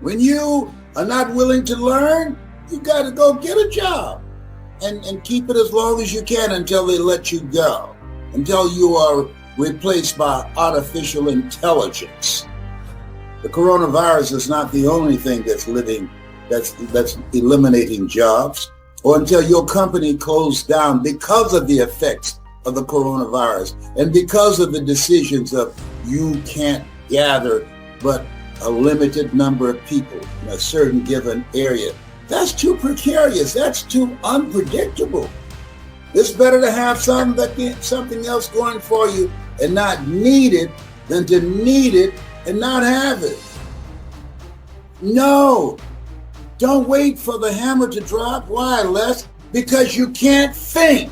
When you are not willing to learn, you got to go get a job and keep it as long as you can until they let you go, until you are replaced by artificial intelligence. The coronavirus is not the only thing that's eliminating jobs, or until your company closed down because of the effects of the coronavirus and because of the decisions of you can't gather but a limited number of people in a certain given area. That's too precarious. That's too unpredictable. It's better to have something else going for you and not need it than to need it and not have it. No, don't wait for the hammer to drop. Why, Les? Because you can't think.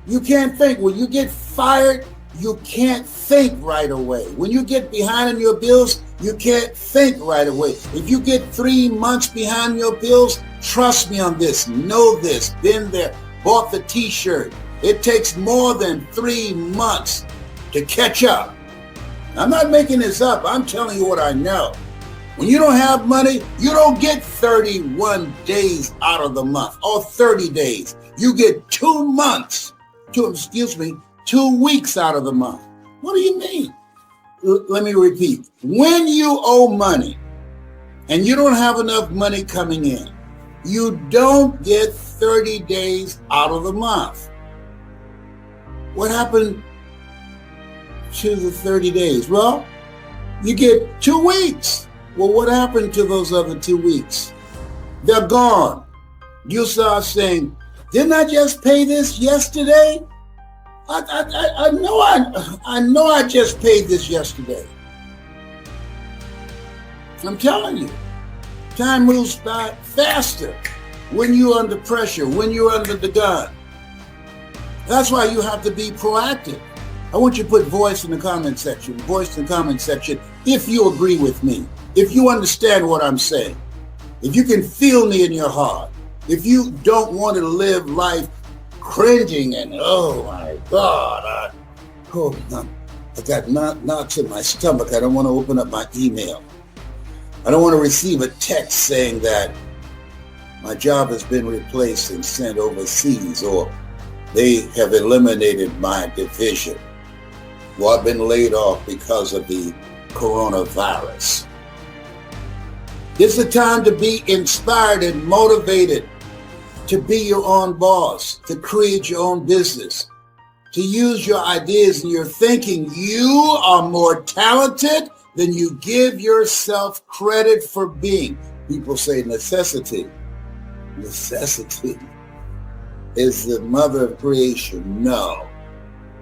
You can't think. When you get fired, you can't think right away. When you get behind on your bills, you can't think right away. If you get 3 months behind your bills, trust me on this, know this, been there, bought the t-shirt. It takes more than 3 months to catch up. I'm not making this up. I'm telling you what I know. When you don't have money, you don't get 31 days out of the month or 30 days. You get 2 weeks out of the month. What do you mean? Let me repeat. When you owe money and you don't have enough money coming in, you don't get 30 days out of the month. What happened to the 30 days? Well, you get 2 weeks. Well, what happened to those other 2 weeks? They're gone. You start saying, didn't I just pay this yesterday? I know I just paid this yesterday. I'm telling you, time moves by faster when you're under pressure, when you're under the gun. That's why you have to be proactive. I want you to put voice in the comment section if you agree with me, if you understand what I'm saying, if you can feel me in your heart, if you don't want to live life cringing and, oh my God, I got knots in my stomach. I don't want to open up my email. I don't want to receive a text saying that my job has been replaced and sent overseas, or they have eliminated my division. Well, I've been laid off because of the coronavirus. It's the time to be inspired and motivated, to be your own boss, to create your own business, to use your ideas and your thinking. You are more talented than you give yourself credit for being. People say necessity. Necessity is the mother of creation. No.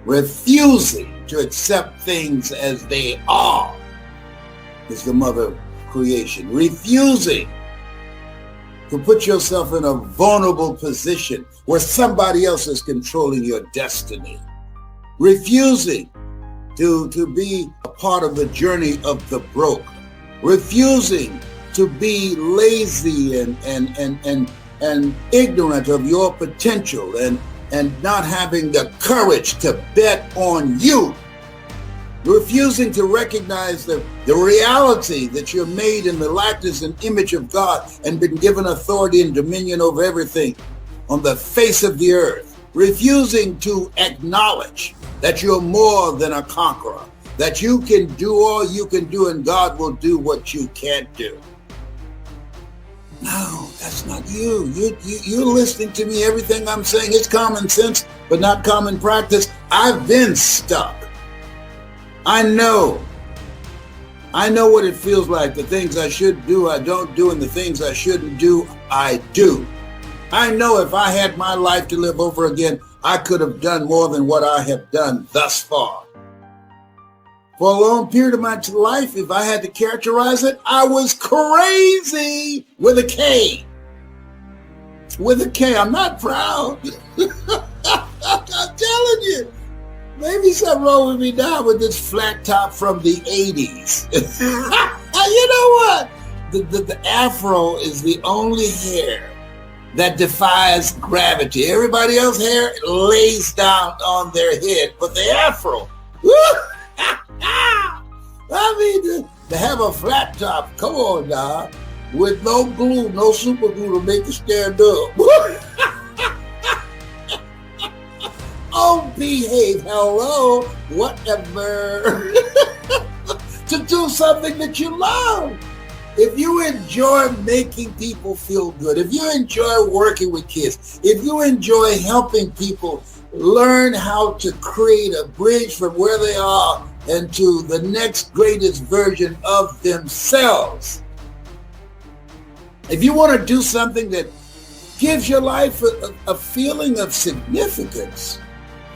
Refusing to accept things as they are is the mother of creation. Refusing to put yourself in a vulnerable position where somebody else is controlling your destiny. Refusing to be a part of the journey of the broke. Refusing to be lazy and ignorant of your potential and not having the courage to bet on you. Refusing to recognize the reality that you're made in the likeness and image of God and been given authority and dominion over everything on the face of the earth. Refusing to acknowledge that you're more than a conqueror, that you can do all you can do and God will do what you can't do. No, that's not you. You're listening to me. Everything I'm saying is common sense, but not common practice. I've been stuck. I know what it feels like. The things I should do, I don't do, and the things I shouldn't do, I do. I know if I had my life to live over again, I could have done more than what I have done thus far. For a long period of my life, if I had to characterize it, I was crazy with a K. With a K. I'm not proud. I'm telling you. Maybe something wrong with me now with this flat top from the 80s. You know what? The afro is the only hair that defies gravity. Everybody else's hair lays down on their head, but the afro, I mean, to have a flat top, come on now, with no glue, no super glue to make it stand up. Oh, behave, hello, whatever. To do something that you love. If you enjoy making people feel good, if you enjoy working with kids, if you enjoy helping people learn how to create a bridge from where they are and to the next greatest version of themselves, if you want to do something that gives your life a feeling of significance,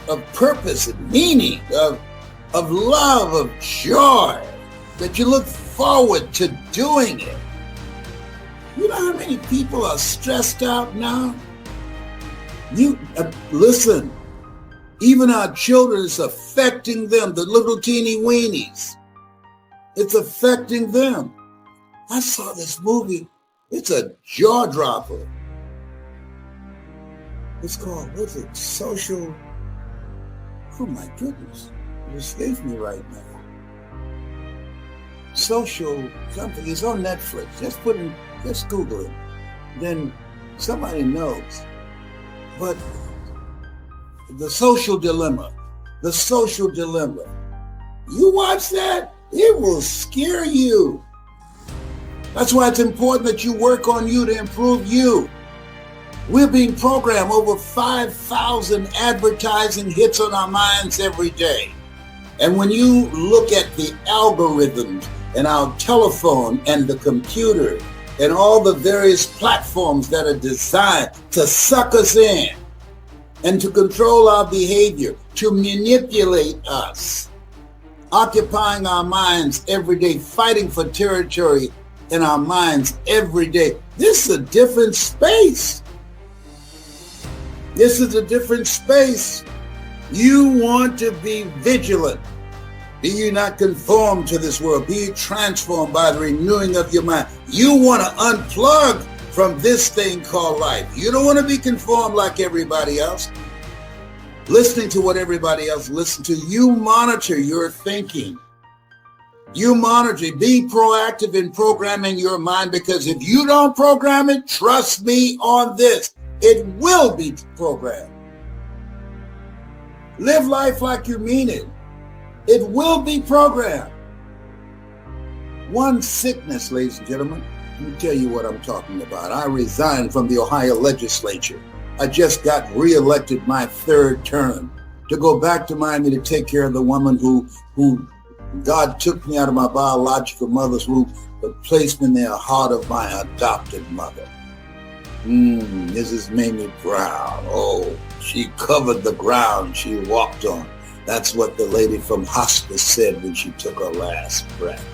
of purpose and meaning, of love, of joy, that you look forward to doing it. You know how many people are stressed out now? You listen, even our children, it's affecting them, the little teeny weenies. It's affecting them. I saw this movie. It's a jaw dropper. It's called, what's it? Social. Oh my goodness. It escapes me right now. Social something. It's on Netflix. Just Google it. Then somebody knows. But the social dilemma. The social dilemma. You watch that, it will scare you. That's why it's important that you work on you to improve you. We're being programmed over 5,000 advertising hits on our minds every day. And when you look at the algorithms and our telephone and the computer and all the various platforms that are designed to suck us in and to control our behavior, to manipulate us, occupying our minds every day, fighting for territory in our minds every day. This is a different space. This is a different space. You want to be vigilant. Be you not conformed to this world. Be transformed by the renewing of your mind. You want to unplug from this thing called life. You don't want to be conformed like everybody else. Listening to what everybody else listens to. You monitor your thinking. You monitor. Be proactive in programming your mind, because if you don't program it, trust me on this, it will be programmed. Live life like you mean it. It will be programmed. One sickness, ladies and gentlemen. Let me tell you what I'm talking about. I resigned from the Ohio legislature. I just got reelected my third term to go back to Miami to take care of the woman who God took me out of my biological mother's womb, but placed me in the heart of my adopted mother. This has made me proud. Oh, she covered the ground she walked on. That's what the lady from hospice said when she took her last breath,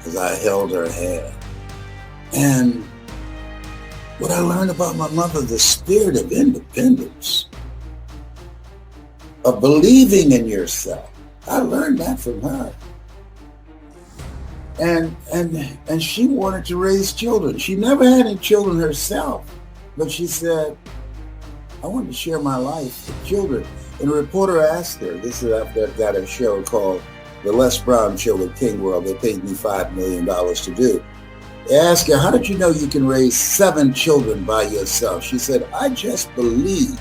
as I held her hand. And what I learned about my mother, the spirit of independence, of believing in yourself. I learned that from her. And she wanted to raise children. She never had any children herself, but she said, I wanted to share my life with children. And a reporter asked her, this is after I got a show called The Les Brown Show with King World. They paid me $5 million to do. They asked her, how did you know you can raise 7 children by yourself? She said, I just believe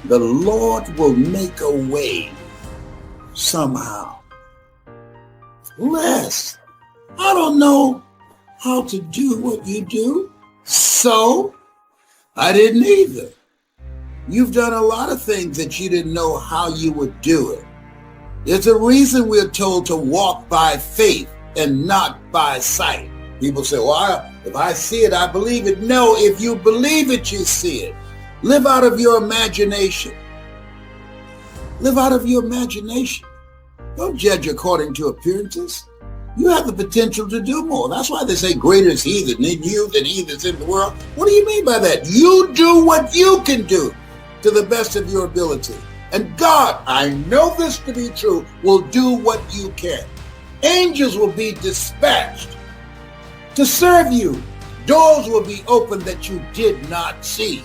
the Lord will make a way somehow. Les, I don't know how to do what you do, so I didn't either. You've done a lot of things that you didn't know how you would do it. There's a reason we're told to walk by faith and not by sight. People say, well, if I see it, I believe it. No, if you believe it, you see it. Live out of your imagination. Live out of your imagination. Don't judge according to appearances. You have the potential to do more. That's why they say greater is he that's in you than he that's in the world. What do you mean by that? You do what you can do to the best of your ability. And God, I know this to be true, will do what you can. Angels will be dispatched to serve you. Doors will be opened that you did not see.